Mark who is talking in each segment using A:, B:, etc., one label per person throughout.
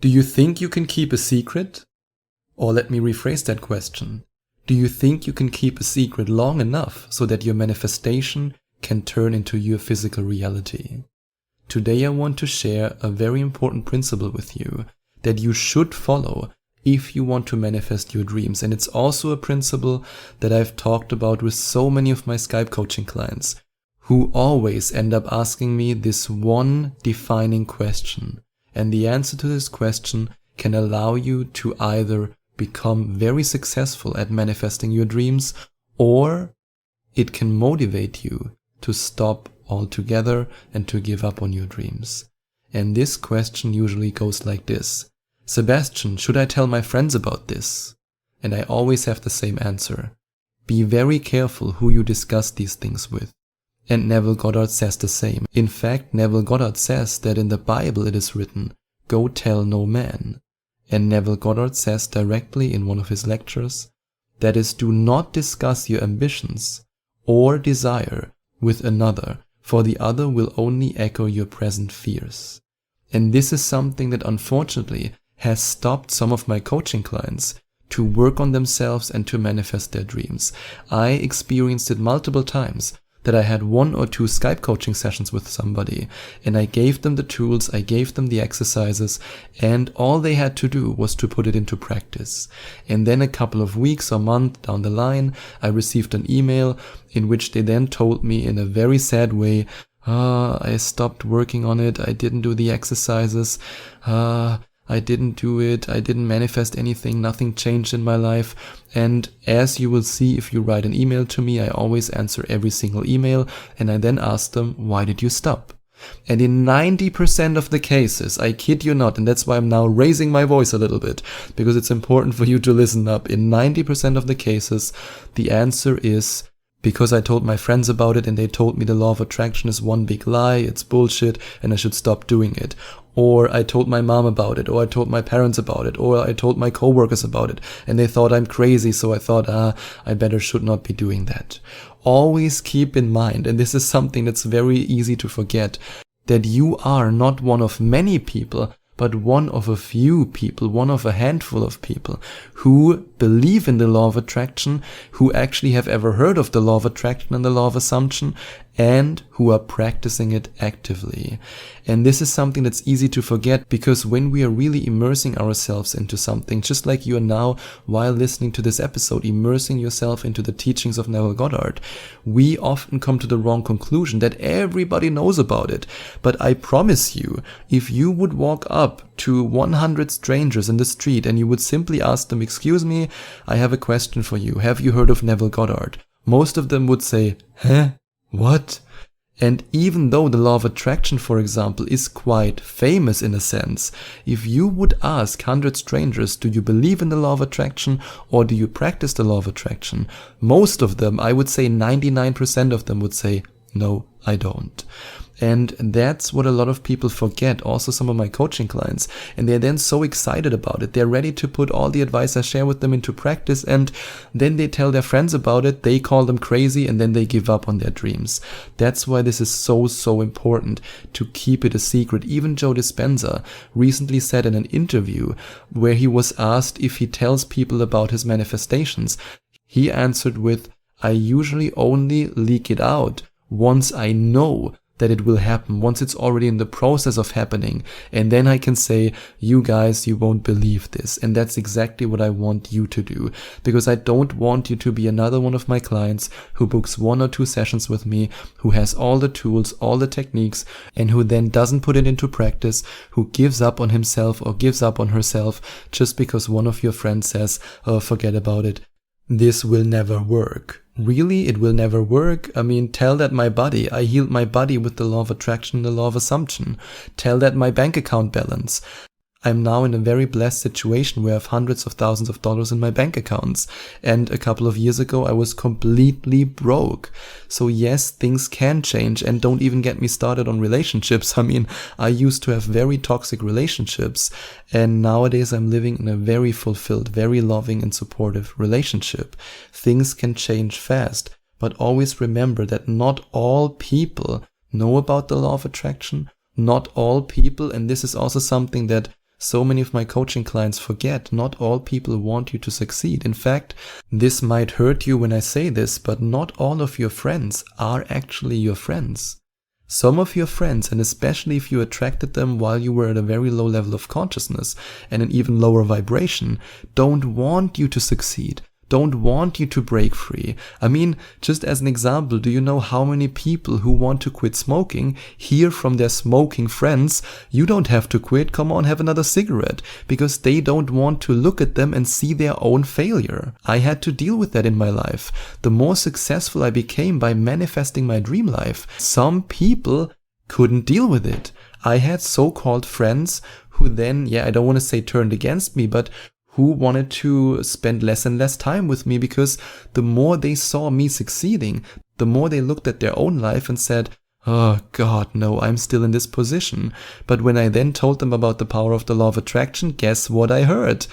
A: Do you think you can keep a secret? Or let me rephrase that question. Do you think you can keep a secret long enough so that your manifestation can turn into your physical reality? Today I want to share a very important principle with you that you should follow if you want to manifest your dreams. And it's also a principle that I've talked about with so many of my Skype coaching clients who always end up asking me this one defining question. And the answer to this question can allow you to either become very successful at manifesting your dreams, or it can motivate you to stop altogether and to give up on your dreams. And this question usually goes like this: Sebastian, should I tell my friends about this? And I always have the same answer. Be very careful who you discuss these things with. And Neville Goddard says the same. In fact, Neville Goddard says that in the Bible it is written, "Go tell no man." And Neville Goddard says directly in one of his lectures, that is, do not discuss your ambitions or desire with another, for the other will only echo your present fears. And this is something that unfortunately has stopped some of my coaching clients to work on themselves and to manifest their dreams. I experienced it multiple times that I had 1 or 2 Skype coaching sessions with somebody, and I gave them the tools, I gave them the exercises, and all they had to do was to put it into practice. And then a couple of weeks or months down the line, I received an email in which they then told me in a very sad way, I stopped working on it, I didn't do the exercises, I didn't do it, I didn't manifest anything, nothing changed in my life. And as you will see, if you write an email to me, I always answer every single email, and I then ask them, why did you stop? And in 90% of the cases, I kid you not, and that's why I'm now raising my voice a little bit, because it's important for you to listen up. In 90% of the cases, the answer is, because I told my friends about it and they told me the law of attraction is one big lie, it's bullshit, and I should stop doing it. Or I told my mom about it, or I told my parents about it, or I told my coworkers about it, and they thought I'm crazy, so I thought, I better should not be doing that. Always keep in mind, and this is something that's very easy to forget, that you are not one of many people, but one of a few people, one of a handful of people who believe in the law of attraction, who actually have ever heard of the law of attraction and the law of assumption, and who are practicing it actively. And this is something that's easy to forget, because when we are really immersing ourselves into something, just like you are now while listening to this episode, immersing yourself into the teachings of Neville Goddard, we often come to the wrong conclusion that everybody knows about it. But I promise you, if you would walk up to 100 strangers in the street and you would simply ask them, excuse me, I have a question for you. Have you heard of Neville Goddard? Most of them would say, huh? What? And even though the law of attraction, for example, is quite famous in a sense, if you would ask 100 strangers, do you believe in the law of attraction or do you practice the law of attraction? Most of them, I would say 99% of them would say, no, I don't. And that's what a lot of people forget, also some of my coaching clients. And they're then so excited about it. They're ready to put all the advice I share with them into practice. And then they tell their friends about it. They call them crazy and then they give up on their dreams. That's why this is so important to keep it a secret. Even Joe Dispenza recently said in an interview where he was asked if he tells people about his manifestations, he answered with, I usually only leak it out once I know that it will happen, once it's already in the process of happening. And then I can say, you guys, you won't believe this. And that's exactly what I want you to do, because I don't want you to be another one of my clients who books 1 or 2 sessions with me, who has all the tools, all the techniques, and who then doesn't put it into practice, who gives up on himself or gives up on herself just because one of your friends says, oh, forget about it. This will never work. Really? It will never work? I mean, tell that my body. I healed my body with the law of attraction and the law of assumption. Tell that my bank account balance. I'm now in a very blessed situation where I have hundreds of thousands of dollars in my bank accounts. And a couple of years ago, I was completely broke. So yes, things can change, and don't even get me started on relationships. I mean, I used to have very toxic relationships, and nowadays I'm living in a very fulfilled, very loving and supportive relationship. Things can change fast, but always remember that not all people know about the law of attraction. Not all people, and this is also something that so many of my coaching clients forget, not all people want you to succeed. In fact, this might hurt you when I say this, but not all of your friends are actually your friends. Some of your friends, and especially if you attracted them while you were at a very low level of consciousness and an even lower vibration, don't want you to succeed. Don't want you to break free. I mean, just as an example, do you know how many people who want to quit smoking hear from their smoking friends, you don't have to quit, come on, have another cigarette, because they don't want to look at them and see their own failure. I had to deal with that in my life. The more successful I became by manifesting my dream life, some people couldn't deal with it. I had so-called friends who then, I don't want to say turned against me, but who wanted to spend less and less time with me, because the more they saw me succeeding, the more they looked at their own life and said, oh God, no, I'm still in this position. But when I then told them about the power of the law of attraction, guess what I heard?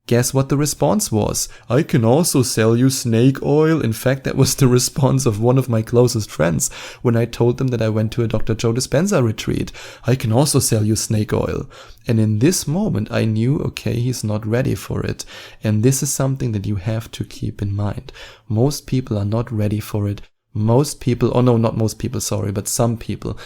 A: Guess what the response was? I can also sell you snake oil. In fact, that was the response of one of my closest friends when I told them that I went to a Dr. Joe Dispenza retreat. I can also sell you snake oil. And in this moment, I knew, okay, he's not ready for it. And this is something that you have to keep in mind. Most people are not ready for it. Most people, oh no, not most people, sorry, but some people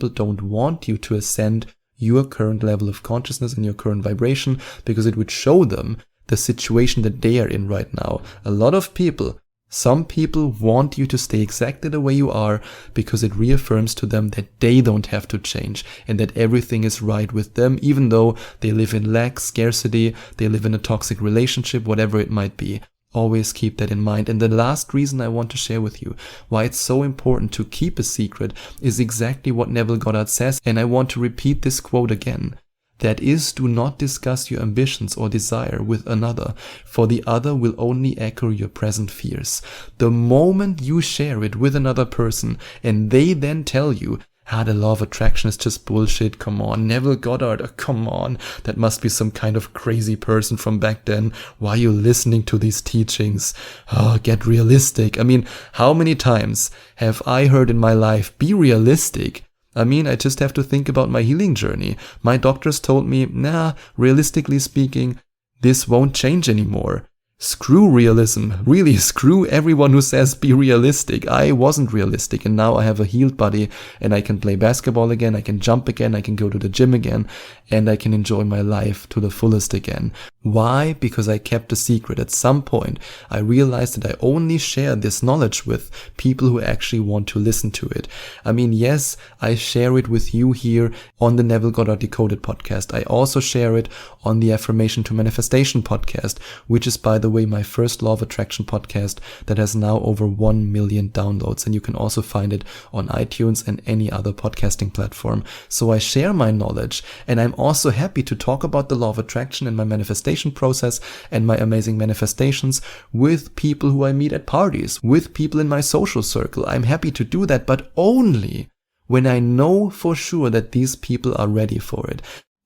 A: don't want you to ascend your current level of consciousness and your current vibration, because it would show them the situation that they are in right now. A lot of people, some people want you to stay exactly the way you are, because it reaffirms to them that they don't have to change and that everything is right with them, even though they live in lack, scarcity, they live in a toxic relationship, whatever it might be. Always keep that in mind. And the last reason I want to share with you why it's so important to keep a secret is exactly what Neville Goddard says. And I want to repeat this quote again. That is, do not discuss your ambitions or desire with another, for the other will only echo your present fears. The moment you share it with another person and they then tell you, the law of attraction is just bullshit, come on, Neville Goddard, come on, that must be some kind of crazy person from back then, why are you listening to these teachings, get realistic. I mean, how many times have I heard in my life, be realistic? I mean, I just have to think about my healing journey. My doctors told me, realistically speaking, this won't change anymore. Screw realism. Really, screw everyone who says be realistic. I wasn't realistic, and now I have a healed body and I can play basketball again, I can jump again, I can go to the gym again, and I can enjoy my life to the fullest again. Why? Because I kept a secret. At some point, I realized that I only share this knowledge with people who actually want to listen to it. I mean, yes, I share it with you here on the Neville Goddard Decoded podcast. I also share it on the Affirmation to Manifestation podcast, which is, by the way, my first Law of Attraction podcast that has now over 1 million downloads, and you can also find it on iTunes and any other podcasting platform. So I share my knowledge, and I'm also happy to talk about the Law of Attraction and my manifestation process and my amazing manifestations with people who I meet at parties, with people in my social circle. I'm happy to do that, but only when I know for sure that these people are ready for it.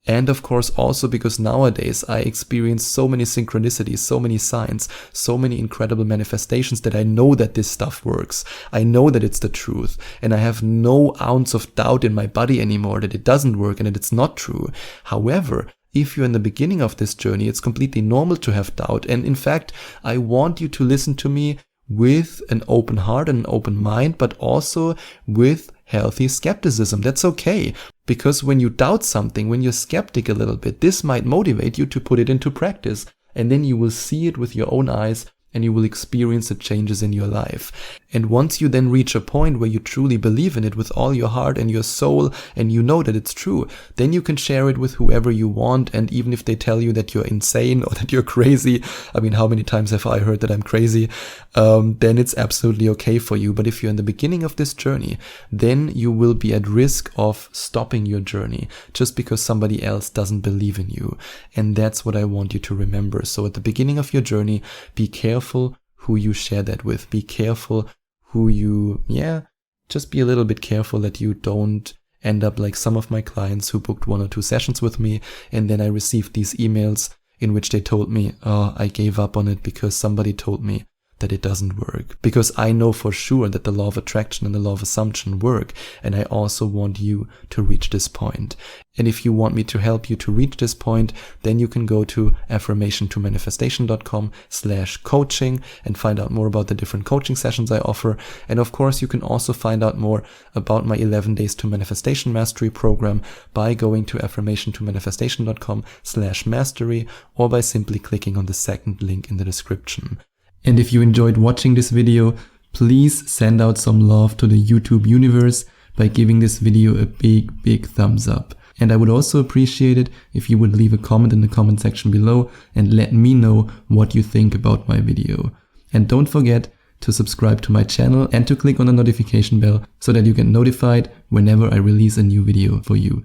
A: And of course also because nowadays I experience so many synchronicities, so many signs, so many incredible manifestations that I know that this stuff works. I know that it's the truth, and I have no ounce of doubt in my body anymore that it doesn't work and that it's not true. However, if you're in the beginning of this journey, it's completely normal to have doubt. And in fact, I want you to listen to me with an open heart and an open mind, but also with healthy skepticism. That's okay. Because when you doubt something, when you're skeptic a little bit, this might motivate you to put it into practice. And then you will see it with your own eyes and you will experience the changes in your life. And once you then reach a point where you truly believe in it with all your heart and your soul, and you know that it's true, then you can share it with whoever you want. And even if they tell you that you're insane or that you're crazy, I mean, how many times have I heard that I'm crazy? Then it's absolutely okay for you. But if you're in the beginning of this journey, then you will be at risk of stopping your journey just because somebody else doesn't believe in you. And that's what I want you to remember. So at the beginning of your journey, be careful who you share that with. Be careful who you, just be a little bit careful that you don't end up like some of my clients who booked 1 or 2 sessions with me, and then I received these emails in which they told me, I gave up on it because somebody told me that it doesn't work, because I know for sure that the law of attraction and the law of assumption work, and I also want you to reach this point. And if you want me to help you to reach this point, then you can go to affirmationtomanifestation.com/coaching and find out more about the different coaching sessions I offer. And of course, you can also find out more about my 11 Days to Manifestation Mastery program by going to affirmationtomanifestation.com/mastery or by simply clicking on the second link in the description. And if you enjoyed watching this video, please send out some love to the YouTube universe by giving this video a big thumbs up. And I would also appreciate it if you would leave a comment in the comment section below and let me know what you think about my video. And don't forget to subscribe to my channel and to click on the notification bell so that you get notified whenever I release a new video for you.